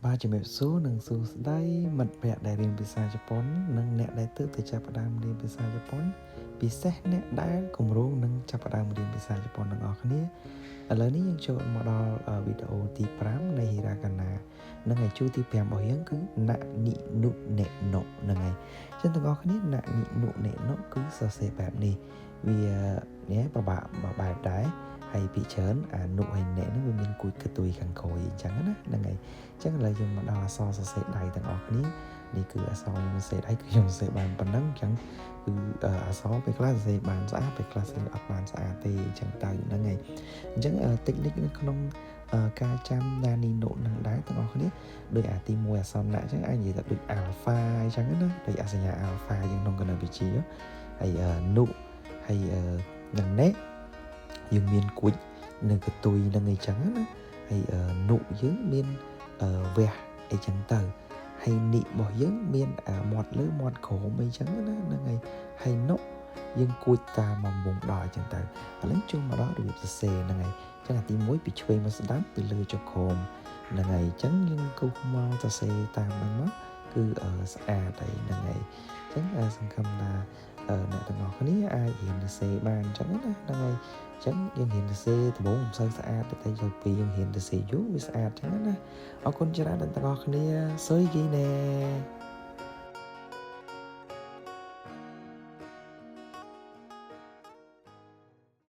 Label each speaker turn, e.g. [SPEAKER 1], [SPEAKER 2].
[SPEAKER 1] បាទជំរាបសួរនិងសួស្តីមិត្តភ័ក្តិដែលរៀនភាសាជប៉ុននិងអ្នកដែលទើបតែចាប់ផ្ដើមរៀនភាសាជប៉ុនពិសេសអ្នកដែលគម្រោងនឹងចាប់ផ្ដើមរៀនភាសាជប៉ុនទាំងអស់គ្នាឥឡូវនេះយើងចូលមកដល់វីដេអូទី5នៃ Hiragana នឹងឯជួរទី5របស់យើងគឺ Na ni nu ne no ហ្នឹងហើយចឹងទាំងអស់គ្នា Na ni nu ne no គឺសរសេរបែបនេះវានេះពិបាកបែបដែរហើយពីច្រើនអានុហើយអ្នកហ្នឹងវាមានគួយកតុយខាងក្រោយអញ្ចឹងណាហ្នឹងហើយអញ្ចឹងឥឡូវយើងមកដល់អក្សរសរសេរដៃទាំងអស់គ្នានេះគឺអក្សរខ្ញុំសរសេរដៃគឺខ្ញុំសរសេរបានប៉ុណ្ណឹងអញ្ចឹងគឺអក្សរពេលខ្លះសរសេរបានស្អាតពេលខ្លះសរសេរអត់បានស្អាតទេអញ្ចឹងទៅហ្នឹងហើយអញ្ចឹងតិចនិចនៅក្នុងការចាំ Nani no នឹងដែរទាំងអស់គ្នាដោយអាទី1អក្សរណាអញ្ចឹងអាចនិយាយថាដូច alpha អញ្ចឹងណាដូចអសញ្ញា alpha យើងក្នុងគណិតវិទ្យាហើយនុហើយនឹងណេយើងមានគួចនៅកតុយនឹងអីចឹងណាហើយនុយើងមានវះអីចឹងទៅហើយនិរបស់យើងមានមាត់លើមាត់ក្រោមអីចឹងណាហ្នឹងហើយនុយើងគួចតាមមកមុំដល់អញ្ចឹងទៅឥឡូវចូលមកដល់របៀបសរសេរហ្នឹងហើយអញ្ចឹងអាទី1ពីឆ្វេងមកស្ដាំពីលើចុះក្រោមហ្នឹងហើយអញ្ចឹងយើងគូសមកសរសេរតាមហ្នឹងមកគឺស្អាតហើយហ្នឹងហើយអញ្ចឹងសង្ឃឹមថាអ្នកទាំងអស់គ្នាអាចរៀនសរសេរបានអញ្ចឹងណាហ្នឹងហើយអញ្ចឹងយើងរៀនសរសេរដំបូងមិនសូវស្អាតតែយកពីយើងរៀនសរសេរយូរវាស្អាតអញ្ចឹងណាអរគុណច្រើនដល់ទាំងអស់គ្នាសុយគីណែ